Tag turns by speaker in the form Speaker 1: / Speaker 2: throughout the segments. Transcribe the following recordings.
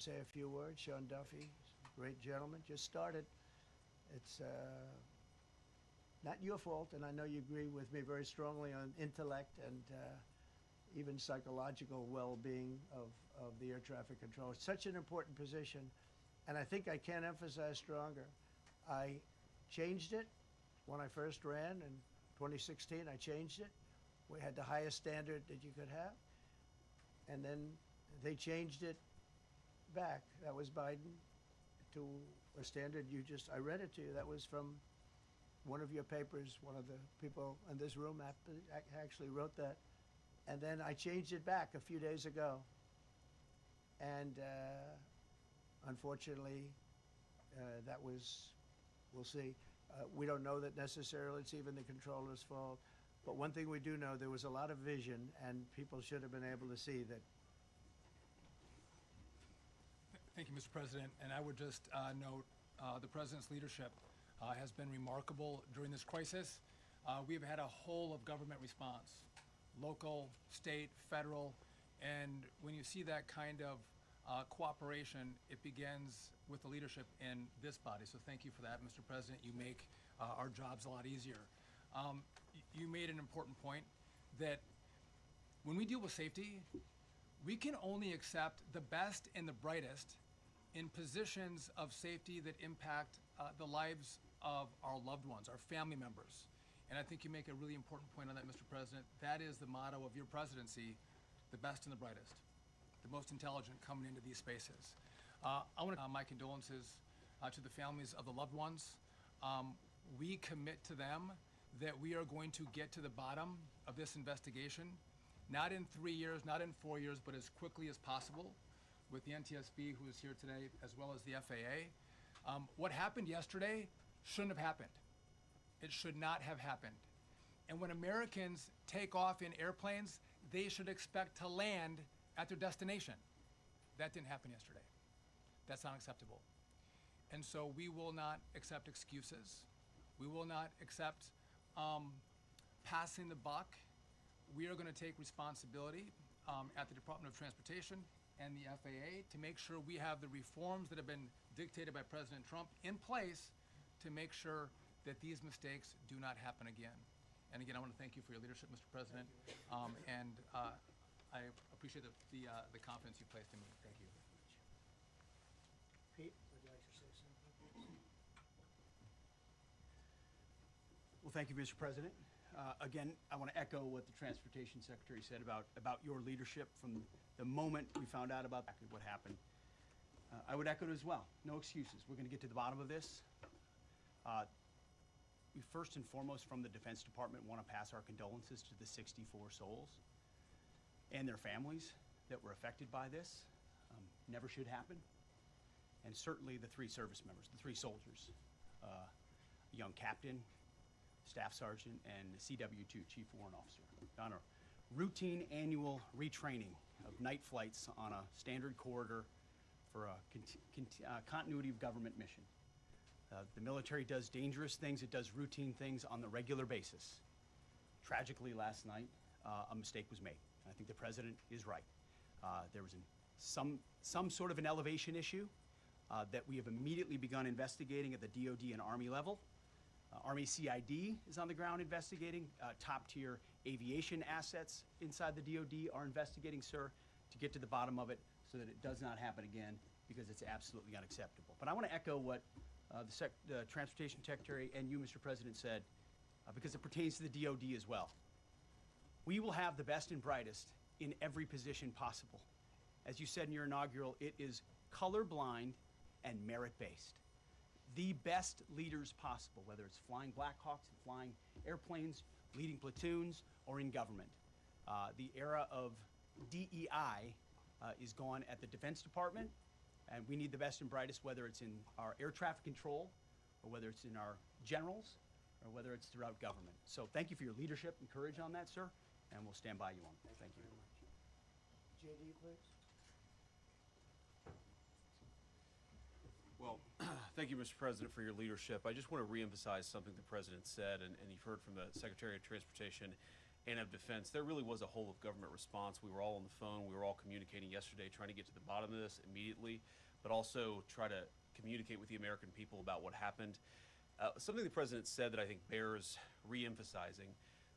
Speaker 1: say a few words. Sean Duffy, great gentleman, just started. It's not your fault, and I know you agree with me very strongly on intellect and even psychological well-being of the air traffic control. It's such an important position, and I think I can't emphasize stronger. I changed it when I first ran in 2016. I changed it. We had the highest standard that you could have, and then they changed it back. That was Biden, to a standard I read it to you. That was from one of your papers. One of the people in this room actually wrote that. And then I changed it back a few days ago. And unfortunately, we'll see. We don't know that necessarily it's even the controller's fault. But one thing we do know, there was a lot of vision, and people should have been able to see that.
Speaker 2: Thank you, Mr. President. And I would just note the President's leadership has been remarkable during this crisis. We have had a whole of government response, local, state, federal, and when you see that kind of cooperation, it begins with the leadership in this body. So thank you for that, Mr. President. You make our jobs a lot easier. You made an important point that when we deal with safety, we can only accept the best and the brightest in positions of safety that impact the lives of our loved ones, our family members. And I think you make a really important point on that, Mr. President. That is the motto of your presidency, the best and the brightest, the most intelligent coming into these spaces. I want to my condolences to the families of the loved ones. We commit to them that we are going to get to the bottom of this investigation, not in 3 years, not in 4 years, but as quickly as possible, with the NTSB, who is here today, as well as the FAA. What happened yesterday shouldn't have happened. It should not have happened. And when Americans take off in airplanes, they should expect to land at their destination. That didn't happen yesterday. That's not acceptable. And so we will not accept excuses. We will not accept passing the buck. We are going to take responsibility at the Department of Transportation and the FAA to make sure we have the reforms that have been dictated by President Trump in place to make sure that these mistakes do not happen again. And again, I want to thank you for your leadership, Mr. President, and I appreciate the confidence you placed in me. Thank you.
Speaker 1: Pete, would you like to say something, please?
Speaker 3: Well, thank you, Mr. President. Again, I want to echo what the Transportation Secretary said about your leadership from the moment we found out about what happened. I would echo it as well. No excuses. We're going to get to the bottom of this. We first and foremost, from the Defense Department, want to pass our condolences to the 64 souls and their families that were affected by this. Never should happen. And certainly the 3 service members, the 3 soldiers, a young captain, staff sergeant, and the CW2, Chief Warrant Officer, on a routine annual retraining of night flights on a standard corridor for a continuity of government mission. The military does dangerous things. It does routine things on the regular basis. Tragically, last night, a mistake was made. I think the president is right. There was some sort of an elevation issue that we have immediately begun investigating at the DoD and Army level. Army CID is on the ground investigating. Top-tier aviation assets inside the DoD are investigating, sir, to get to the bottom of it so that it does not happen again, because it's absolutely unacceptable. But I want to echo what the Transportation Secretary and you, Mr. President, said, because it pertains to the DoD as well. We will have the best and brightest in every position possible. As you said in your inaugural, it is colorblind and merit-based. The best leaders possible, whether it's flying Blackhawks, flying airplanes, leading platoons, or in government. The era of DEI is gone at the Defense Department, and we need the best and brightest, whether it's in our air traffic control, or whether it's in our generals, or whether it's throughout government. So thank you for your leadership and courage on that, sir, and we'll stand by you on it. Thank you.
Speaker 1: Very much. JD, please.
Speaker 4: Well, thank you, Mr. President, for your leadership. I just want to reemphasize something the President said, and you've heard from the Secretary of Transportation and of defense, there really was a whole of government response. We were all on the phone. We were all communicating yesterday, trying to get to the bottom of this immediately, but also try to communicate with the American people about what happened. Something the president said that I think bears re-emphasizing,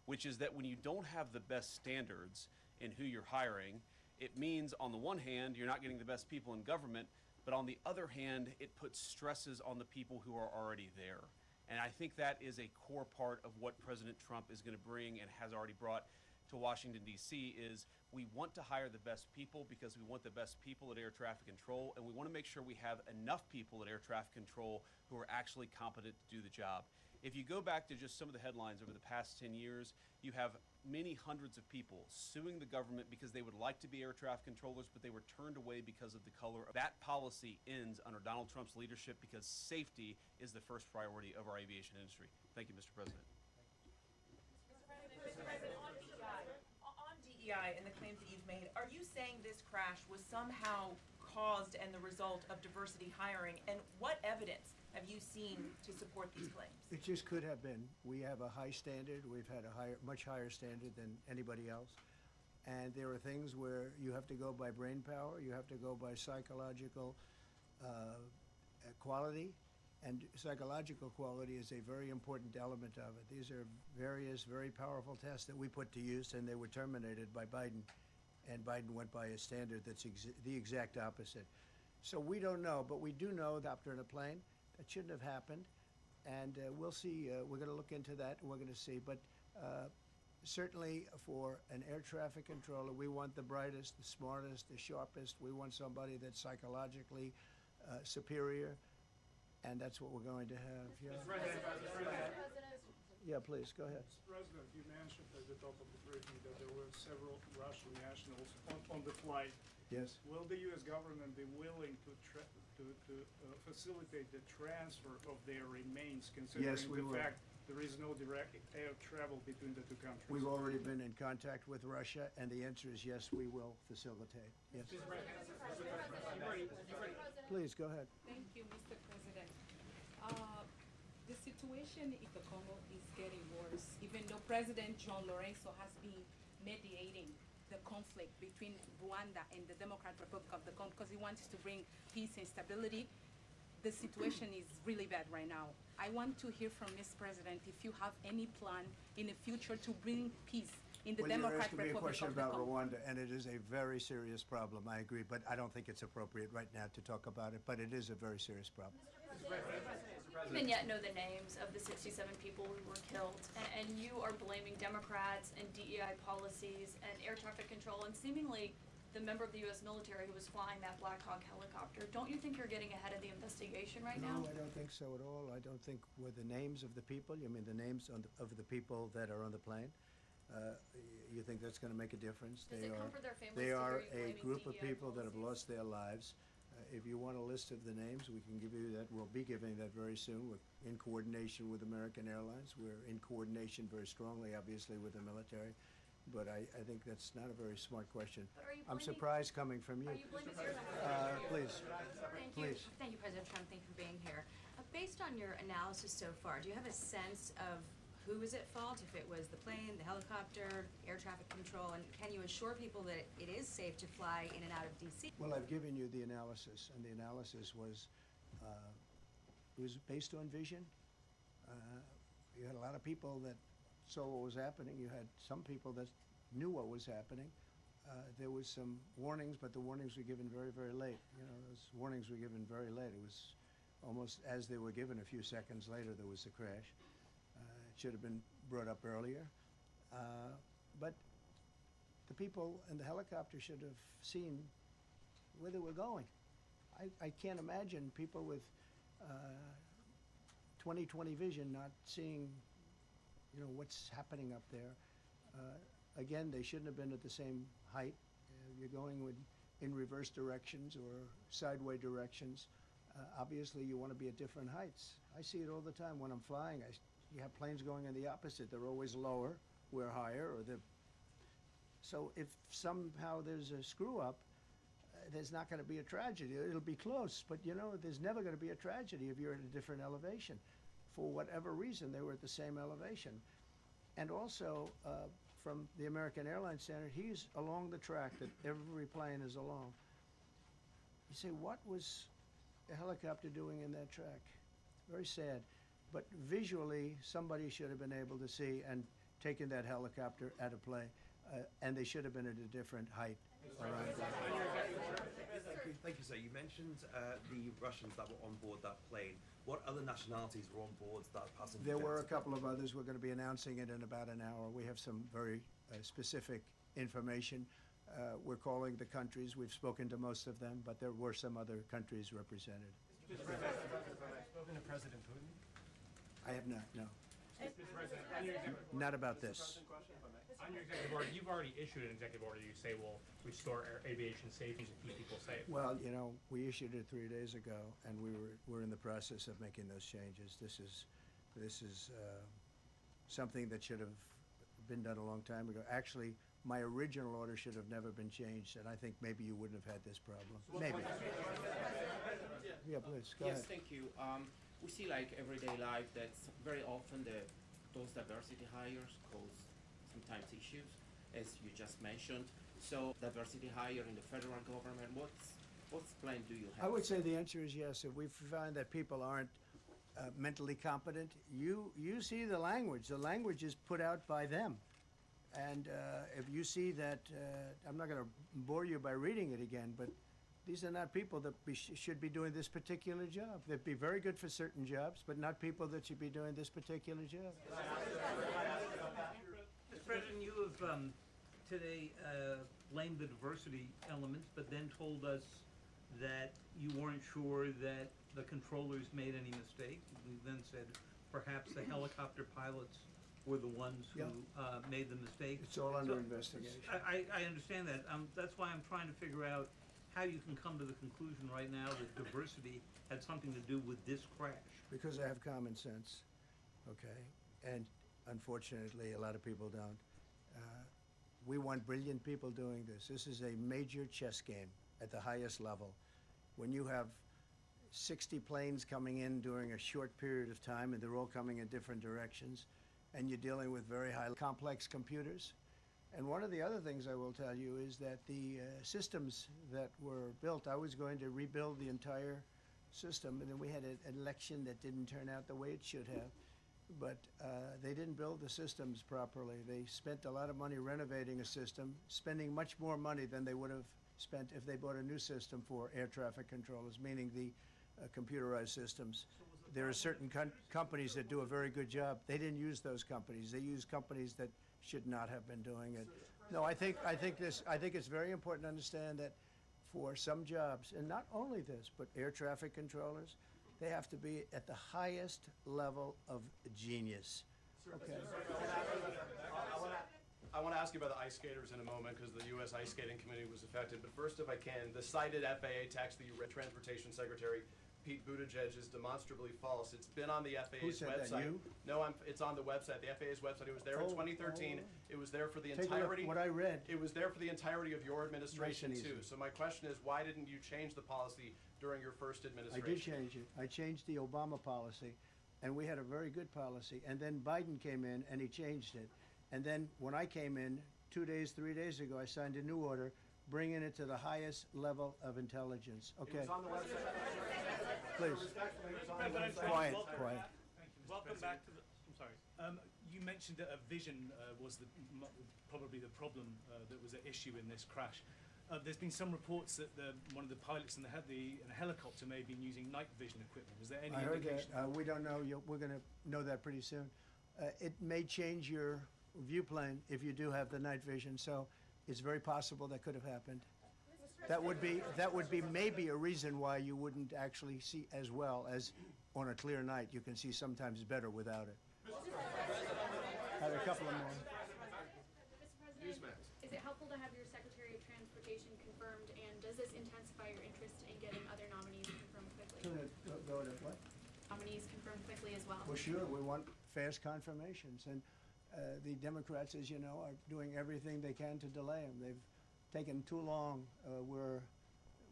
Speaker 4: which is that when you don't have the best standards in who you're hiring, it means on the one hand, you're not getting the best people in government, but on the other hand, it puts stresses on the people who are already there. And I think that is a core part of what President Trump is going to bring and has already brought to Washington, D.C. is we want to hire the best people because we want the best people at air traffic control, and we want to make sure we have enough people at air traffic control who are actually competent to do the job. If you go back to just some of the headlines over the past 10 years, you have many hundreds of people suing the government because they would like to be air traffic controllers, but they were turned away because of the color. That policy ends under Donald Trump's leadership because safety is the first priority of our aviation industry. Thank you, Mr. President.
Speaker 5: Mr. President, on DEI and the claims that you've made, are you saying this crash was somehow caused and the result of diversity hiring? And what evidence have you seen to support these claims?
Speaker 1: It just could have been. We have a high standard. We've had a much higher standard than anybody else. And there are things where you have to go by brain power, you have to go by psychological quality, and psychological quality is a very important element of it. These are various very powerful tests that we put to use, and they were terminated by Biden. And Biden went by a standard that's the exact opposite. So we don't know, but we do know that after in a plane, that shouldn't have happened. And we'll see. We're going to look into that, and we're going to see. But certainly for an air traffic controller, we want the brightest, the smartest, the sharpest. We want somebody that's psychologically superior, and that's what we're going to have. Yeah, yeah, please, go ahead.
Speaker 6: Mr. President, you mentioned at the top of the briefing that there were several Russian nationals on the flight.
Speaker 1: Yes.
Speaker 6: Will the U.S. government be willing to facilitate the transfer of their remains, considering
Speaker 1: Yes, we
Speaker 6: the
Speaker 1: will.
Speaker 6: fact there is no direct air travel between the two countries?
Speaker 1: We've already been in contact with Russia, and the answer is yes, we will facilitate. Yes. Please, go ahead.
Speaker 7: Thank you, Mr. President. The situation in the Congo is getting worse, even though President John Lorenzo has been mediating the conflict between Rwanda and the Democratic Republic of the Congo because he wants to bring peace and stability. The situation is really bad right now. I want to hear from Ms. President if you have any plan in the future to bring peace in the
Speaker 1: Well, you're
Speaker 7: Democratic
Speaker 1: asking me a
Speaker 7: Republic
Speaker 1: question
Speaker 7: of the
Speaker 1: about
Speaker 7: Congo.
Speaker 1: Rwanda, and it is a very serious problem, I agree, but I don't think it's appropriate right now to talk about it, but it is a very serious problem.
Speaker 8: We don't even yet know the names of the 67 people who were killed, and you are blaming Democrats and DEI policies and air traffic control and seemingly the member of the U.S. military who was flying that Black Hawk helicopter. Don't you think you're getting ahead of the investigation right now?
Speaker 1: No, I don't think so at all. I don't think with the names of the people, you mean the names of the people that are on the plane? You think that's going to make a difference?
Speaker 8: Does it comfort their families
Speaker 1: They
Speaker 8: to
Speaker 1: are
Speaker 8: hear you
Speaker 1: a
Speaker 8: blaming
Speaker 1: group of
Speaker 8: DEI
Speaker 1: people that have
Speaker 8: policies?
Speaker 1: lost their lives. If you want a list of the names, we can give you that. We'll be giving that very soon. We're in coordination with American Airlines. We're in coordination very strongly, obviously, with the military. But I think that's not a very smart question.
Speaker 8: But are you
Speaker 1: I'm
Speaker 8: blaming-
Speaker 1: surprised coming from you.
Speaker 8: Are you blaming air
Speaker 1: Please.
Speaker 9: Thank you.
Speaker 1: Please.
Speaker 9: Thank you, President Trump. Thank you for being here. Based on your analysis so far, do you have a sense of who was at fault, if it was the plane, the helicopter, air traffic control, and can you assure people that it is safe to fly in and out of D.C.?
Speaker 1: Well, I've given you the analysis, and the analysis was it was based on vision. You had a lot of people that saw what was happening. You had some people that knew what was happening. There was some warnings, but the warnings were given very, very late. You know, those warnings were given very late. It was almost as they were given. A few seconds later, there was the crash. It should have been brought up earlier. But the people in the helicopter should have seen where they were going. I can't imagine people with 20/20 vision not seeing, you know, what's happening up there. Again, they shouldn't have been at the same height. You're going in reverse directions or sideway directions. Obviously, you want to be at different heights. I see it all the time when I'm flying. You have planes going in the opposite. They're always lower, we're higher, so if somehow there's a screw up, there's not going to be a tragedy. It'll be close, but you know, there's never going to be a tragedy if you're at a different elevation. For whatever reason, they were at the same elevation. And also, from the American Airlines Center. He's along the track that every plane is along. You say, what was a helicopter doing in that track? Very sad. But visually, somebody should have been able to see and taken that helicopter out of play, and they should have been at a different height around that.
Speaker 10: Thank you, sir. You mentioned the Russians that were on board that plane. What other nationalities were on board that passenger
Speaker 1: There were a
Speaker 10: jet?
Speaker 1: couple of others. We're going to be announcing it in about an hour. We have some very specific information. We're calling the countries. We've spoken to most of them, but there were some other countries represented.
Speaker 2: Spoken to President Putin?
Speaker 1: I have not, no.
Speaker 11: Mr. President, on your executive order.
Speaker 1: Not about this.
Speaker 11: On your executive order, you've already issued an executive order. You say will restore aviation safety and keep people safe.
Speaker 1: Well, you know, we issued it 3 days ago, and we're in the process of making those changes. This is something that should have been done a long time ago. Actually, my original order should have never been changed, and I think maybe you wouldn't have had this problem. Maybe. Yeah, please, go ahead.
Speaker 12: Yes, thank you. We see like everyday life that very often those diversity hires cause sometimes issues, as you just mentioned. So diversity hire in the federal government, what's plan do you have?
Speaker 1: I would say the answer is yes. If we find that people aren't mentally competent, you see the language. The language is put out by them. And if you see that, I'm not going to bore you by reading it again, but these are not people that should be doing this particular job. They'd be very good for certain jobs, but not people that should be doing this particular job.
Speaker 13: Mr. President, you have today blamed the diversity elements, but then told us that you weren't sure that the controllers made any mistake. We then said perhaps the helicopter pilots were the ones who made the mistake.
Speaker 1: It's all under investigation.
Speaker 13: I understand that. That's why I'm trying to figure out how you can come to the conclusion right now that diversity had something to do with this crash.
Speaker 1: Because I have common sense, okay? And unfortunately, a lot of people don't. We want brilliant people doing this. This is a major chess game at the highest level. When you have 60 planes coming in during a short period of time, and they're all coming in different directions, and you're dealing with very high complex computers. And one of the other things I will tell you is that the systems that were built, I was going to rebuild the entire system, and then we had an election that didn't turn out the way it should have. But they didn't build the systems properly. They spent a lot of money renovating a system, spending much more money than they would have spent if they bought a new system for air traffic controllers, meaning the computerized systems. There are certain companies that do a very good job. They didn't use those companies. They used companies that should not have been doing it. No, I think it's very important to understand that for some jobs, and not only this, but air traffic controllers, they have to be at the highest level of genius. Okay.
Speaker 14: I want to ask you about the ice skaters in a moment because the U.S. Ice Skating Committee was affected. But first, if I can, the cited FAA text that you read, Transportation Secretary Pete Buttigieg is demonstrably false. It's been on the FAA's
Speaker 1: said
Speaker 14: website.
Speaker 1: that, you?
Speaker 14: No, it's on the website, the FAA's website. It was there in 2013. It was there for the
Speaker 1: Take a look
Speaker 14: entirety.
Speaker 1: at what I read.
Speaker 14: It was there for the entirety of your administration
Speaker 1: Nice and
Speaker 14: too.
Speaker 1: easy.
Speaker 14: So my question is, why didn't you change the policy during your first
Speaker 1: I
Speaker 14: administration?
Speaker 1: did change it. I changed the Obama policy, and we had a very good policy. And then Biden came in, and he changed it. And then when I came in 2 days, 3 days ago, I signed a new order, bringing it to the highest level of intelligence. Okay.
Speaker 14: It was on the website.
Speaker 1: Please. Quiet, quiet.
Speaker 15: Welcome back to the. I'm sorry. You mentioned that a vision was probably the problem that was at issue in this crash. There's been some reports that one of the pilots in the helicopter may have been using night vision equipment. Was there any
Speaker 1: I heard
Speaker 15: indication?
Speaker 1: that. We don't know. We're going to know that pretty soon. It may change your view plane if you do have the night vision. So it's very possible that could have happened. That would be maybe a reason why you wouldn't actually see as well as on a clear night. You can see sometimes better without it. Had a couple of more.
Speaker 8: Mr. President, is it helpful to have your Secretary of Transportation confirmed, and does this intensify your interest in getting other nominees confirmed quickly?
Speaker 1: Go to what?
Speaker 8: Nominees confirmed quickly as well?
Speaker 1: Well, sure. We want fast confirmations, and the Democrats, as you know, are doing everything they can to delay them. They've taken too long.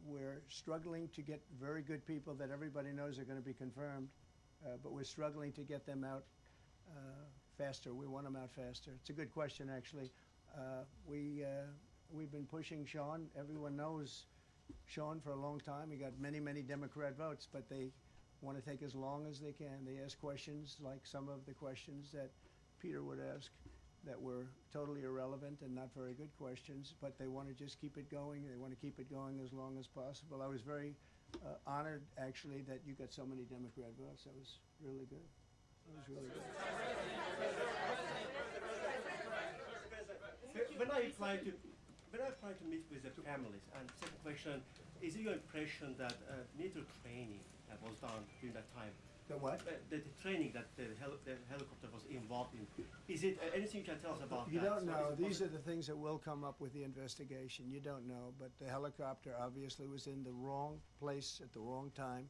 Speaker 1: We're struggling to get very good people that everybody knows are going to be confirmed, but we're struggling to get them out faster. We want them out faster. It's a good question, actually. We've been pushing Sean. Everyone knows Sean for a long time. He got many, many Democrat votes, but they want to take as long as they can. They ask questions like some of the questions that Peter would ask that were totally irrelevant and not very good questions, but they want to just keep it going. They want to keep it going as long as possible. I was very honored, actually, that you got so many Democrat votes. That was really good. That was really good.
Speaker 16: When I applied to meet with the families, and second question, is it your impression that military training that was done during that time?
Speaker 1: The what?
Speaker 16: The training that the helicopter was involved in. Is it anything you can tell us about
Speaker 1: You
Speaker 16: that?
Speaker 1: don't know. These are the things that will come up with the investigation. You don't know, but the helicopter obviously was in the wrong place at the wrong time,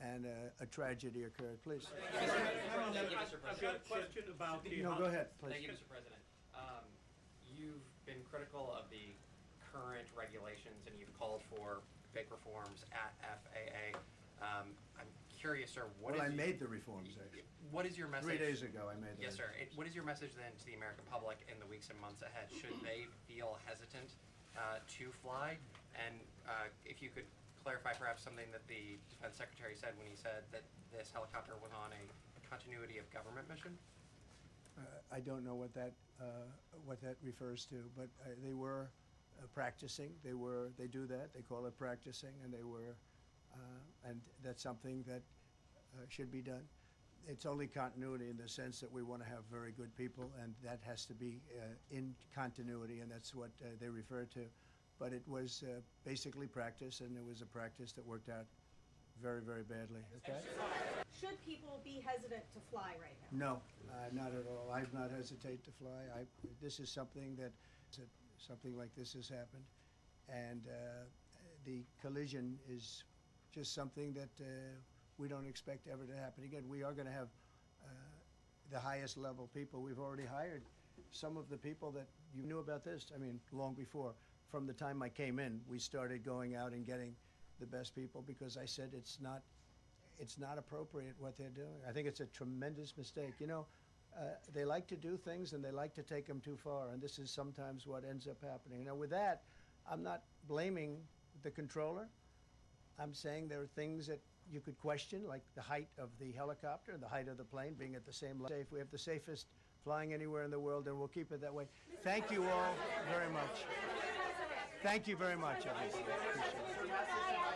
Speaker 1: and a tragedy occurred. Please.
Speaker 6: I've got a question about the...
Speaker 1: No, go ahead, please.
Speaker 17: Thank you, Mr. President. You've been critical of the current regulations, and you've called for big reforms at FAA. I'm curious, sir,
Speaker 1: Well, I made the reforms, actually.
Speaker 17: What is your message?
Speaker 1: 3 days ago, I made them.
Speaker 17: Yes, sir. What is your message then to the American public in the weeks and months ahead? Should they feel hesitant to fly? And if you could clarify perhaps something that the Defense Secretary said when he said that this helicopter was on a continuity of government mission?
Speaker 1: I don't know what that refers to, but they were practicing. They do that. They call it practicing, and and that's something that should be done. It's only continuity in the sense that we want to have very good people, and that has to be in continuity, and that's what they refer to. But it was basically practice, and it was a practice that worked out very, very badly. Okay?
Speaker 18: Should people be hesitant to fly right now?
Speaker 1: No, not at all. I've not hesitate to fly. This is something something like this has happened, and the collision is just something that we don't expect ever to happen again. We are going to have the highest level people. We've already hired some of the people that you knew about this. I mean, long before. From the time I came in, we started going out and getting the best people because I said it's not appropriate what they're doing. I think it's a tremendous mistake. You know, they like to do things and they like to take them too far, and this is sometimes what ends up happening. Now, with that, I'm not blaming the controller. I'm saying there are things that you could question, like the height of the helicopter, the height of the plane being at the same level. We have the safest flying anywhere in the world, and we'll keep it that way. Thank you all very much. Thank you very much, everybody. Appreciate it.